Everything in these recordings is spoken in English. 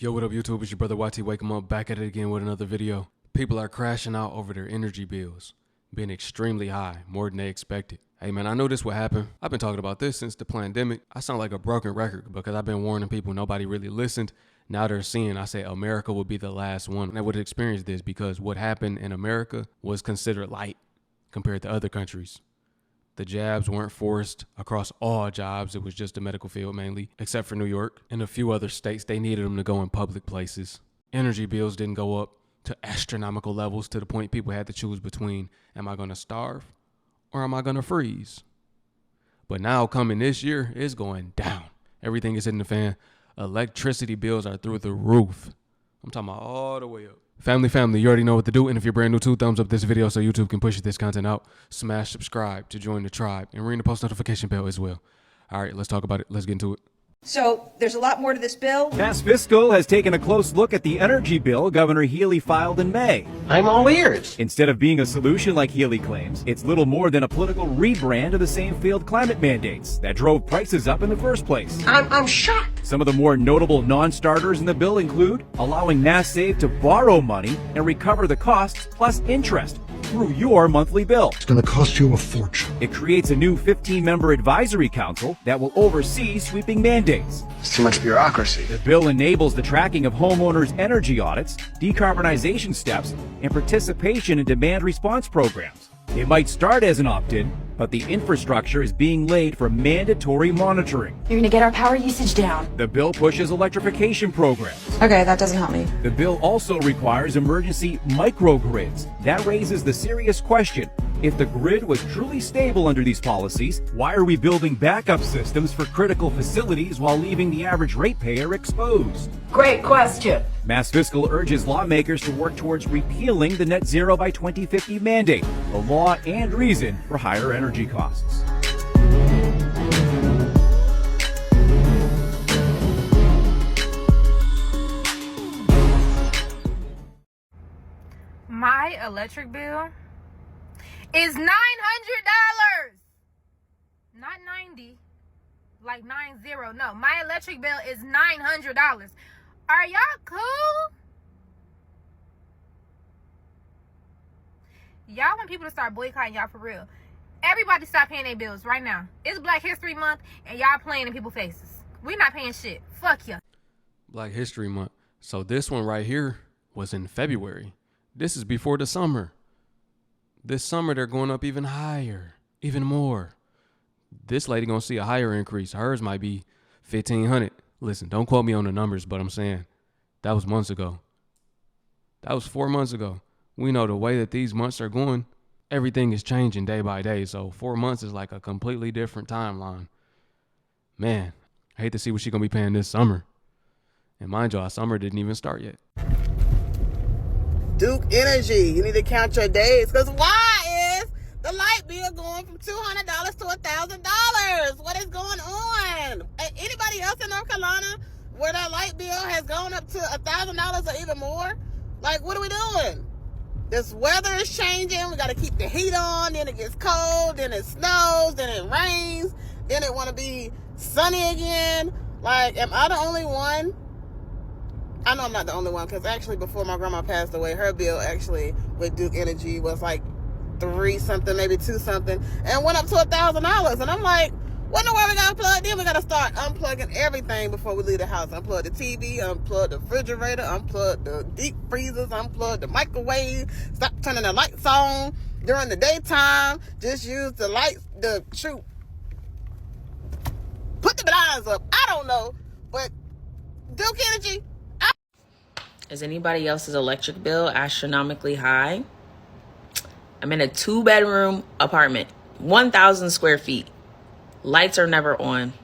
Yo, what up YouTube? It's your brother YT. Wake 'em up, back at it again with another video. People are crashing out over their energy bills, being extremely high, more than they expected. Hey man, I know this would happen. I've been talking about this since the pandemic. I sound like a broken record because I've been warning people, nobody really listened. Now they're seeing, I say America would be the last one that would experience this because what happened in America was considered light compared to other countries. The jabs weren't forced across all jobs. It was just the medical field mainly, except for New York and a few other states. They needed them to go in public places. Energy bills didn't go up to astronomical levels to the point people had to choose between, am I going to starve or am I going to freeze? But now coming this year, it's going down. Everything is hitting the fan. Electricity bills are through the roof. I'm talking about all the way up. Family, you already know what to do. And if you're brand new too, thumbs up this video so YouTube can push this content out. Smash subscribe to join the tribe and ring the post notification bell as well. All right, let's talk about it. Let's get into it. So there's a lot more to this bill. Mass Fiscal has taken a close look at the energy bill Governor Healy filed in May. I'm all ears. Instead of being a solution like Healy claims, it's little more than a political rebrand of the same failed climate mandates that drove prices up in the first place. I'm shocked. Some of the more notable non-starters in the bill include allowing NassSave to borrow money and recover the costs plus interest through your monthly bill. It's going to cost you a fortune. It creates a new 15-member advisory council that will oversee sweeping mandates. It's too much bureaucracy. The bill enables the tracking of homeowners' energy audits, decarbonization steps, and participation in demand response programs. It might start as an opt-in, but the infrastructure is being laid for mandatory monitoring. You're gonna get our power usage down. The bill pushes electrification programs. Okay, that doesn't help me. The bill also requires emergency microgrids. That raises the serious question. If the grid was truly stable under these policies, why are we building backup systems for critical facilities while leaving the average ratepayer exposed? Great question. Mass Fiscal urges lawmakers to work towards repealing the net zero by 2050 mandate, the law and reason for higher energy costs. My electric bill is $900. Not 90, like 90. No, my electric bill is $900. Are y'all cool? Y'all want people to start boycotting y'all for real. Everybody stop paying their bills right now. It's Black History Month and y'all playing in people's faces. We not paying shit. Fuck you. Black History Month. So this one right here was in February. This is before the summer. This summer, they're going up even higher, even more. This lady gonna see a higher increase. Hers might be $1,500. Listen, don't quote me on the numbers, but I'm saying that was months ago. That was 4 months ago. We know the way that these months are going, everything is changing day by day. So 4 months is like a completely different timeline. Man, I hate to see what she's gonna be paying this summer. And mind you, our summer didn't even start yet. Duke Energy, you need to count your days, because why is the light bill going from $200 to $1,000? What is going on? Anybody else in North Carolina where that light bill has gone up to $1,000 or even more? Like, what are we doing? This weather is changing. We got to keep the heat on. Then it gets cold. Then it snows. Then it rains. Then it want to be sunny again. Like, am I the only one? I know I'm not the only one, because actually before my grandma passed away, her bill actually with Duke Energy was like 3 something, maybe 2 something, and went up to $1,000. And I'm like, what in the world we got plugged in? We got to start unplugging everything before we leave the house. Unplug the TV, unplug the refrigerator, unplug the deep freezers, unplug the microwave, stop turning the lights on during the daytime. Just use the lights, put the blinds up. I don't know, but Duke Energy. Is anybody else's electric bill astronomically high? I'm in a 2-bedroom apartment, 1,000 square feet. Lights are never on.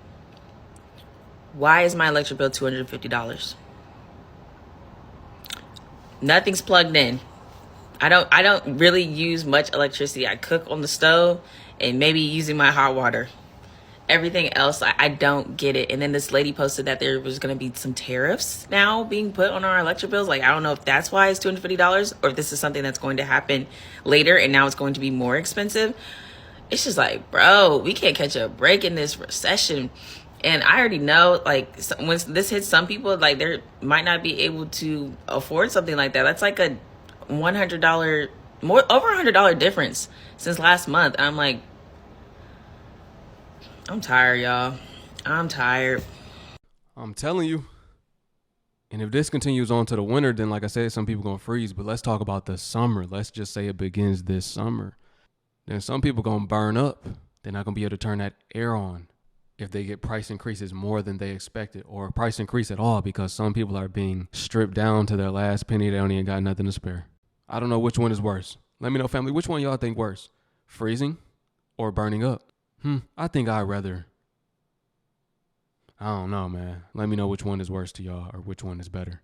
Why is my electric bill $250? Nothing's plugged in. I don't really use much electricity. I cook on the stove and maybe using my hot water. Everything else, I don't get it. And then this lady posted that there was going to be some tariffs now being put on our electric bills. Like, I don't know if that's why it's $250 or if this is something that's going to happen later and now it's going to be more expensive. It's just like, bro, we can't catch a break in this recession. And I already know, like, when this hits some people, like, they might not be able to afford something like that. That's like a $100, over $100 difference since last month. And I'm like, I'm tired, y'all. I'm tired. I'm telling you. And if this continues on to the winter, then like I said, some people gonna freeze. But let's talk about the summer. Let's just say it begins this summer. Then some people gonna burn up. They're not gonna be able to turn that air on if they get price increases more than they expected, or a price increase at all, because some people are being stripped down to their last penny. They don't even got nothing to spare. I don't know which one is worse. Let me know, family, which one y'all think worse? Freezing or burning up? I think I don't know, man. Let me know which one is worse to y'all or which one is better.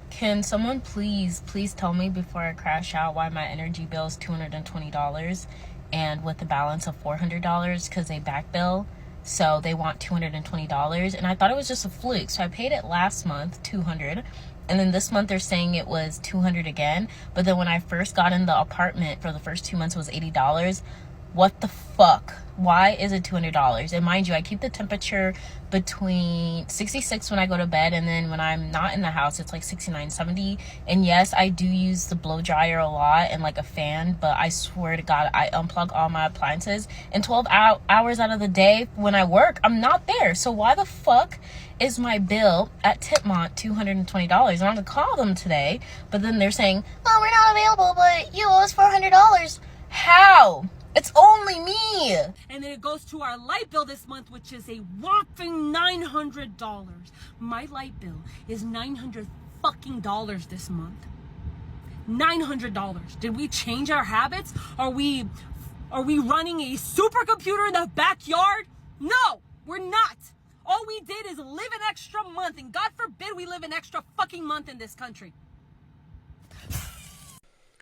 Can someone please tell me before I crash out why my energy bill is $220 and with a balance of $400 because they back bill, so they want $220, and I thought it was just a fluke. So I paid it last month, $200, and then this month they're saying it was $200 again. But then when I first got in the apartment for the first 2 months, it was $80. What the fuck? Why is it $200? And mind you, I keep the temperature between 66 when I go to bed, and then when I'm not in the house, it's like 69, 70. And yes, I do use the blow dryer a lot and like a fan, but I swear to God, I unplug all my appliances, and 12 hours out of the day when I work, I'm not there. So why the fuck is my bill at Tipmont $220? And I'm gonna call them today, but then they're saying, oh, we're not available, but you owe us $400. How? It's only me. And then it goes to our light bill this month, which is a whopping $900. My light bill is $900 fucking dollars this month. $900. Did we change our habits? Are we running a supercomputer in the backyard? No, we're not. All we did is live an extra month, and God forbid we live an extra fucking month in this country.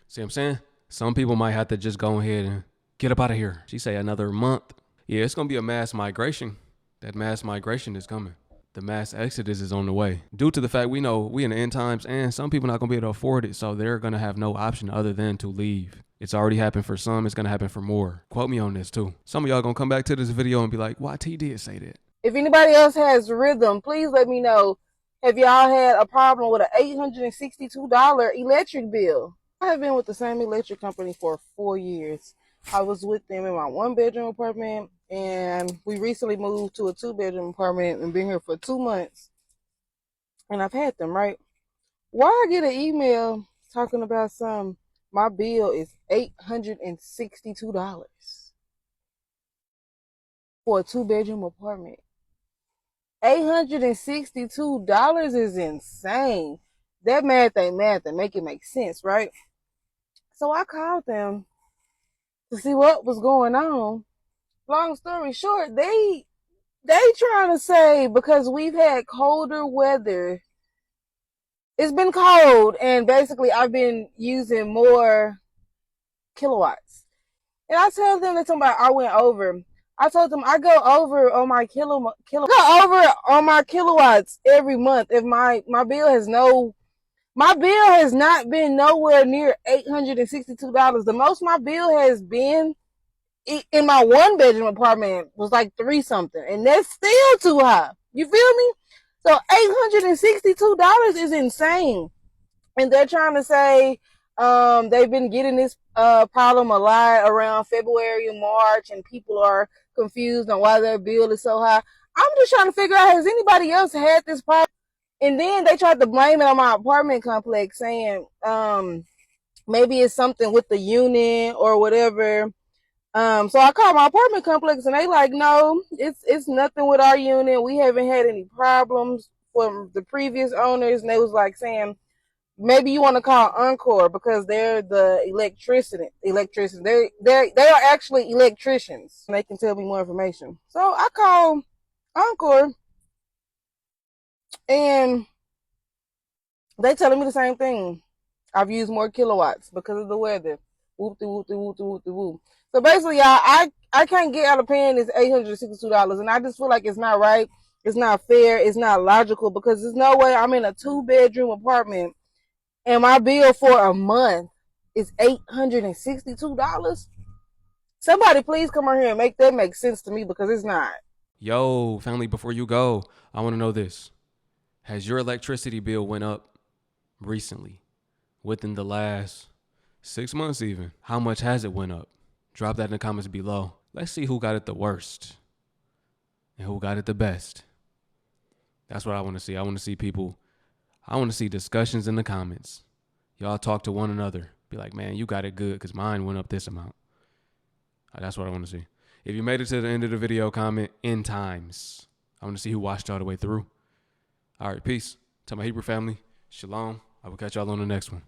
See what I'm saying? Some people might have to just go ahead and get up out of here. She say another month. Yeah, it's going to be a mass migration. That mass migration is coming. The mass exodus is on the way. Due to the fact we know we in the end times, and some people not going to be able to afford it, so they're going to have no option other than to leave. It's already happened for some. It's going to happen for more. Quote me on this too. Some of y'all going to come back to this video and be like, YT did say that. If anybody else has rhythm, please let me know. Have y'all had a problem with an $862 electric bill? I have been with the same electric company for 4 years. I was with them in my 1-bedroom apartment, and we recently moved to a 2-bedroom apartment and been here for 2 months. And I've had them, right? Why I get an email talking about my bill is $862 for a 2-bedroom apartment. $862 is insane. That math ain't math and make it make sense, right? So I called them to see what was going on. Long story short, they trying to say because we've had colder weather, it's been cold, and basically I've been using more kilowatts. And I told them that I went over. I told them I go over on my kilowatts every month. If my bill has not been nowhere near $862. The most my bill has been in my 1-bedroom apartment was like 3 something, and that's still too high. You feel me? So $862 is insane. And they're trying to say they've been getting this problem a lot around February and March, and people are confused on why their bill is so high. I'm just trying to figure out, has anybody else had this problem? And then they tried to blame it on my apartment complex, saying maybe it's something with the unit or whatever. So I called my apartment complex, and they like, no, it's nothing with our unit. We haven't had any problems from the previous owners. And they was like saying, maybe you want to call Encore because they're the electricians. They are actually electricians. And they can tell me more information. So I called Encore, and they telling me the same thing. I've used more kilowatts because of the weather. Whoop de whoop de whoop de whoop de whoop. So basically, y'all, I can't get out of paying this $862, and I just feel like it's not right. It's not fair. It's not logical, because there's no way I'm in a 2-bedroom apartment and my bill for a month is $862. Somebody please come on here and make that make sense to me, because it's not. Yo, family, before you go, I want to know this. Has your electricity bill went up recently? Within the last 6 months even? How much has it went up? Drop that in the comments below. Let's see who got it the worst and who got it the best. That's what I want to see. I want to see people. I want to see discussions in the comments. Y'all talk to one another. Be like, man, you got it good because mine went up this amount. That's what I want to see. If you made it to the end of the video, comment "end times." I want to see who watched all the way through. All right, peace. To my Hebrew family, shalom. I will catch y'all on the next one.